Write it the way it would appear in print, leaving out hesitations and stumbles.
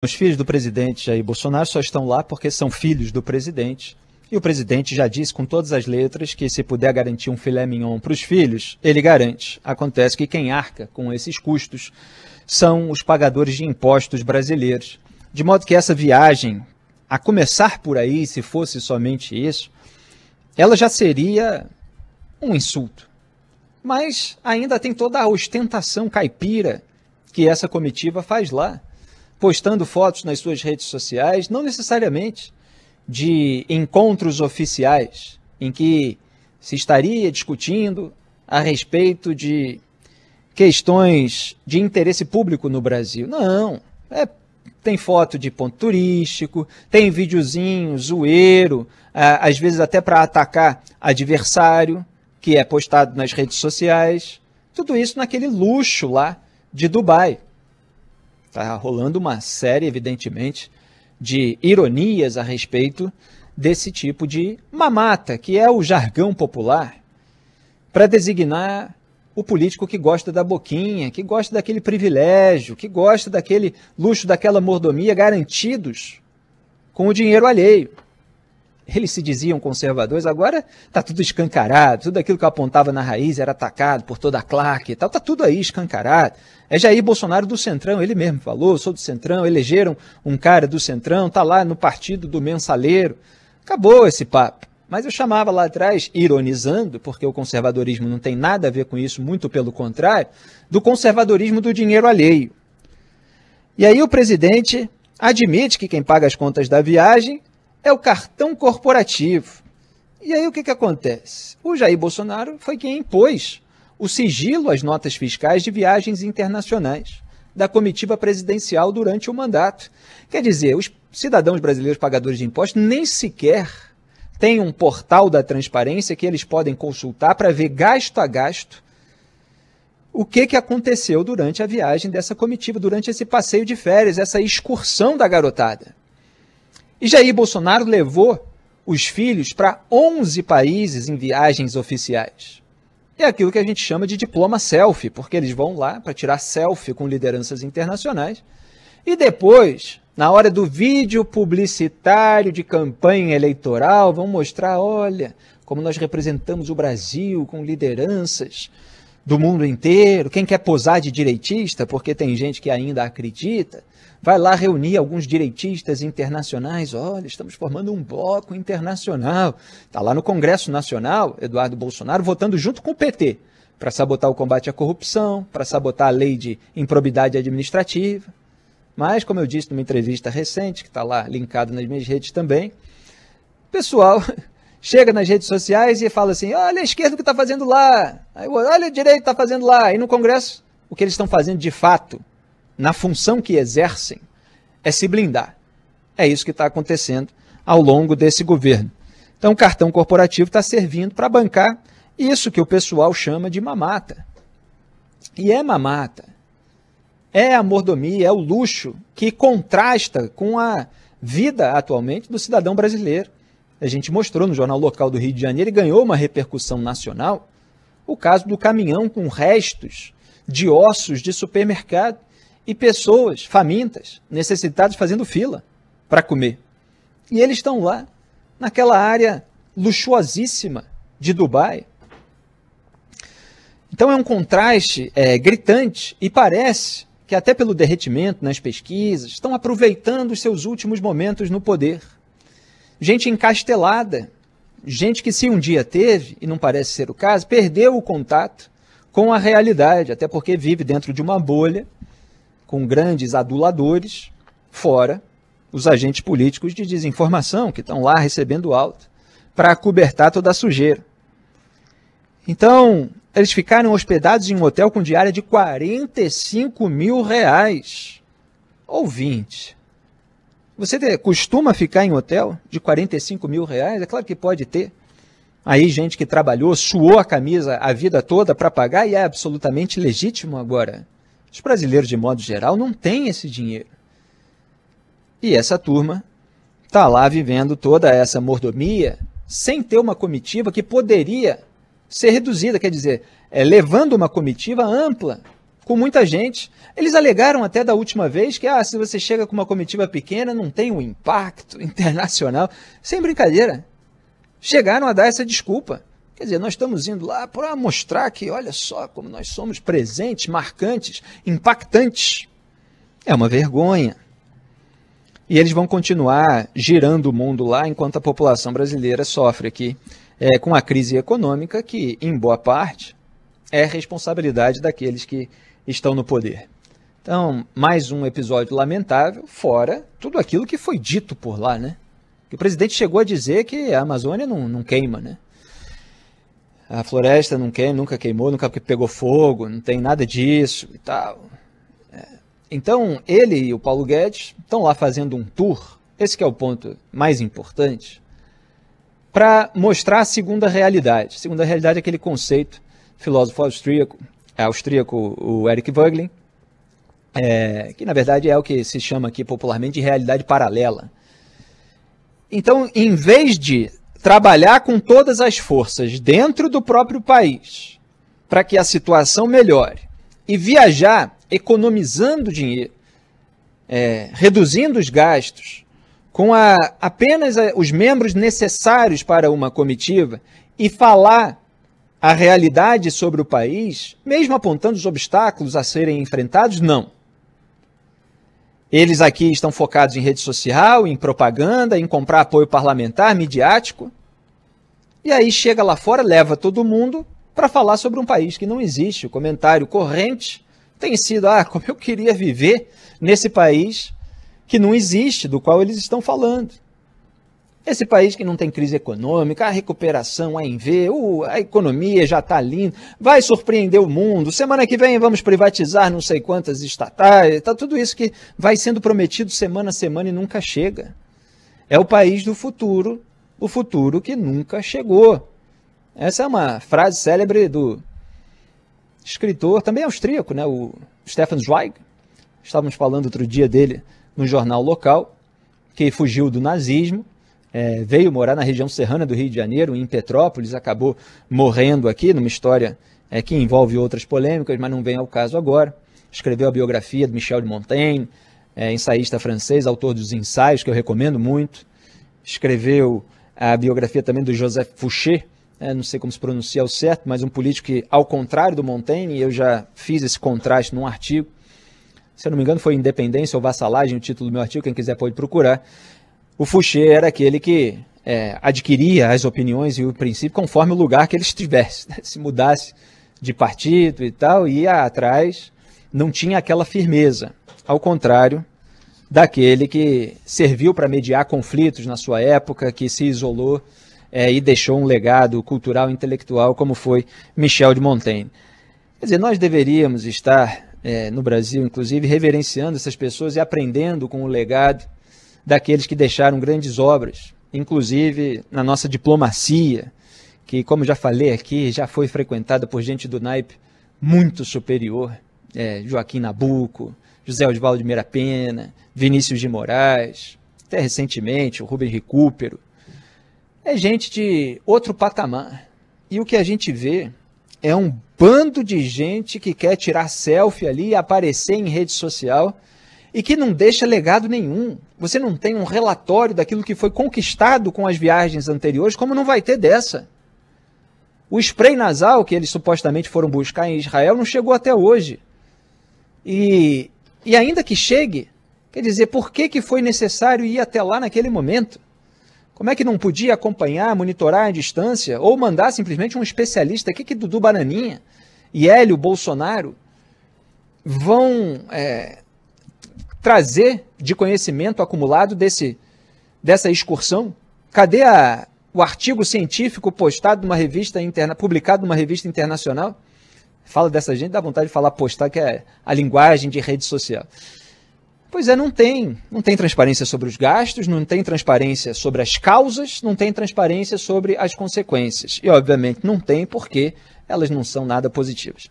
Os filhos do presidente Jair Bolsonaro só estão lá porque são filhos do presidente. E o presidente já disse com todas as letras que se puder garantir um filé mignon para os filhos, ele garante. Acontece que quem arca com esses custos são os pagadores de impostos brasileiros. De modo que essa viagem, a começar por aí, se fosse somente isso, ela já seria um insulto. Mas ainda tem toda a ostentação caipira que essa comitiva faz lá, postando fotos nas suas redes sociais, não necessariamente de encontros oficiais, em que se estaria discutindo a respeito de questões de interesse público no Brasil. Não, tem foto de ponto turístico, tem videozinho zoeiro, às vezes até para atacar adversário, que é postado nas redes sociais. Tudo isso naquele luxo lá de Dubai. Está rolando uma série, evidentemente, de ironias a respeito desse tipo de mamata, que é o jargão popular para designar o político que gosta da boquinha, que gosta daquele privilégio, que gosta daquele luxo, daquela mordomia garantidos com o dinheiro alheio. Eles se diziam conservadores, agora está tudo escancarado, tudo aquilo que eu apontava na raiz era atacado por toda a claque e tal, está tudo aí escancarado. É Jair Bolsonaro do Centrão, ele mesmo falou, sou do Centrão, elegeram um cara do Centrão, está lá no partido do Mensaleiro. Acabou esse papo. Mas eu chamava lá atrás, ironizando, porque o conservadorismo não tem nada a ver com isso, muito pelo contrário, do conservadorismo do dinheiro alheio. E aí o presidente admite que quem paga as contas da viagem é o cartão corporativo. E aí o que acontece? O Jair Bolsonaro foi quem impôs o sigilo às notas fiscais de viagens internacionais da comitiva presidencial durante o mandato. Quer dizer, os cidadãos brasileiros pagadores de impostos nem sequer têm um portal da transparência que eles podem consultar para ver gasto a gasto o que aconteceu durante a viagem dessa comitiva, durante esse passeio de férias, essa excursão da garotada. E Jair Bolsonaro levou os filhos para 11 países em viagens oficiais. É aquilo que a gente chama de diploma selfie, porque eles vão lá para tirar selfie com lideranças internacionais e depois, na hora do vídeo publicitário de campanha eleitoral, vão mostrar, olha, como nós representamos o Brasil com lideranças do mundo inteiro. Quem quer posar de direitista, porque tem gente que ainda acredita, vai lá reunir alguns direitistas internacionais. Olha, estamos formando um bloco internacional. Está lá no Congresso Nacional, Eduardo Bolsonaro, votando junto com o PT, para sabotar o combate à corrupção, para sabotar a lei de improbidade administrativa. Mas, como eu disse numa entrevista recente, que está lá linkado nas minhas redes também, o pessoal chega nas redes sociais e fala assim, olha a esquerda o que está fazendo lá, olha a direita está fazendo lá. E no Congresso, o que eles estão fazendo de fato, na função que exercem, é se blindar. É isso que está acontecendo ao longo desse governo. Então o cartão corporativo está servindo para bancar isso que o pessoal chama de mamata. E é mamata. É a mordomia, é o luxo que contrasta com a vida atualmente do cidadão brasileiro. A gente mostrou no Jornal Local do Rio de Janeiro e ganhou uma repercussão nacional o caso do caminhão com restos de ossos de supermercado e pessoas famintas, necessitadas, fazendo fila para comer. E eles estão lá, naquela área luxuosíssima de Dubai. Então é um contraste gritante e parece que até pelo derretimento nas pesquisas estão aproveitando os seus últimos momentos no poder. Gente encastelada, gente que se um dia teve, e não parece ser o caso, perdeu o contato com a realidade, até porque vive dentro de uma bolha, com grandes aduladores, fora os agentes políticos de desinformação, que estão lá recebendo alta, para acobertar toda a sujeira. Então, eles ficaram hospedados em um hotel com diária de R$45 mil. Ouvinte, você costuma ficar em hotel de R$45 mil? É claro que pode ter. Aí gente que trabalhou, suou a camisa a vida toda para pagar e é absolutamente legítimo agora. Os brasileiros, de modo geral, não têm esse dinheiro. E essa turma está lá vivendo toda essa mordomia sem ter uma comitiva que poderia ser reduzida, quer dizer, levando uma comitiva ampla com muita gente. Eles alegaram até da última vez que se você chega com uma comitiva pequena, não tem um impacto internacional. Sem brincadeira. Chegaram a dar essa desculpa. Quer dizer, nós estamos indo lá para mostrar que, olha só, como nós somos presentes, marcantes, impactantes. É uma vergonha. E eles vão continuar girando o mundo lá enquanto a população brasileira sofre aqui com a crise econômica que, em boa parte, é responsabilidade daqueles que estão no poder. Então, mais um episódio lamentável, fora tudo aquilo que foi dito por lá, né? Que o presidente chegou a dizer que a Amazônia não queima, né? A floresta não queima, nunca queimou, nunca pegou fogo, não tem nada disso e tal. Então, ele e o Paulo Guedes estão lá fazendo um tour, esse que é o ponto mais importante, para mostrar a segunda realidade. A segunda realidade é aquele conceito, filósofo austríaco o Eric Voegelin, que na verdade é o que se chama aqui popularmente de realidade paralela. Então, em vez de trabalhar com todas as forças dentro do próprio país para que a situação melhore e viajar economizando dinheiro, reduzindo os gastos, com apenas os membros necessários para uma comitiva e falar a realidade sobre o país, mesmo apontando os obstáculos a serem enfrentados, não. Eles aqui estão focados em rede social, em propaganda, em comprar apoio parlamentar, midiático. E aí chega lá fora, leva todo mundo para falar sobre um país que não existe. O comentário corrente tem sido, como eu queria viver nesse país que não existe, do qual eles estão falando. Esse país que não tem crise econômica, a recuperação vai em ver, a economia já está linda, vai surpreender o mundo, semana que vem vamos privatizar não sei quantas estatais, tá tudo isso que vai sendo prometido semana a semana e nunca chega. É o país do futuro, o futuro que nunca chegou. Essa é uma frase célebre do escritor, também austríaco, né, o Stefan Zweig. Estávamos falando outro dia dele no jornal local, que fugiu do nazismo, veio morar na região serrana do Rio de Janeiro, em Petrópolis, acabou morrendo aqui, numa história que envolve outras polêmicas, mas não vem ao caso agora. Escreveu a biografia de Michel de Montaigne, ensaísta francês, autor dos ensaios, que eu recomendo muito. Escreveu a biografia também do Joseph Fouché, não sei como se pronuncia ao certo, mas um político que, ao contrário do Montaigne, eu já fiz esse contraste num artigo, se eu não me engano foi Independência ou Vassalagem, o título do meu artigo, quem quiser pode procurar. O Fouché era aquele que adquiria as opiniões e o princípio conforme o lugar que ele estivesse. Se mudasse de partido e tal, ia atrás, não tinha aquela firmeza. Ao contrário daquele que serviu para mediar conflitos na sua época, que se isolou e deixou um legado cultural e intelectual, como foi Michel de Montaigne. Quer dizer, nós deveríamos estar, no Brasil, inclusive, reverenciando essas pessoas e aprendendo com o legado daqueles que deixaram grandes obras, inclusive na nossa diplomacia, que, como já falei aqui, já foi frequentada por gente do naipe muito superior, Joaquim Nabuco, José Oswaldo de Meira Pena, Vinícius de Moraes, até recentemente o Rubens Recupero. É gente de outro patamar. E o que a gente vê é um bando de gente que quer tirar selfie ali e aparecer em rede social e que não deixa legado nenhum. Você não tem um relatório daquilo que foi conquistado com as viagens anteriores, como não vai ter dessa. O spray nasal que eles supostamente foram buscar em Israel não chegou até hoje. E ainda que chegue, quer dizer, por que foi necessário ir até lá naquele momento? Como é que não podia acompanhar, monitorar à distância, ou mandar simplesmente um especialista? O que Dudu Bananinha e Hélio Bolsonaro vão trazer de conhecimento acumulado dessa excursão? Cadê o artigo científico postado numa revista publicado numa revista internacional? Fala dessa gente, dá vontade de falar postar, que é a linguagem de rede social. Pois não tem transparência sobre os gastos, não tem transparência sobre as causas, não tem transparência sobre as consequências. E, obviamente, não tem porque elas não são nada positivas.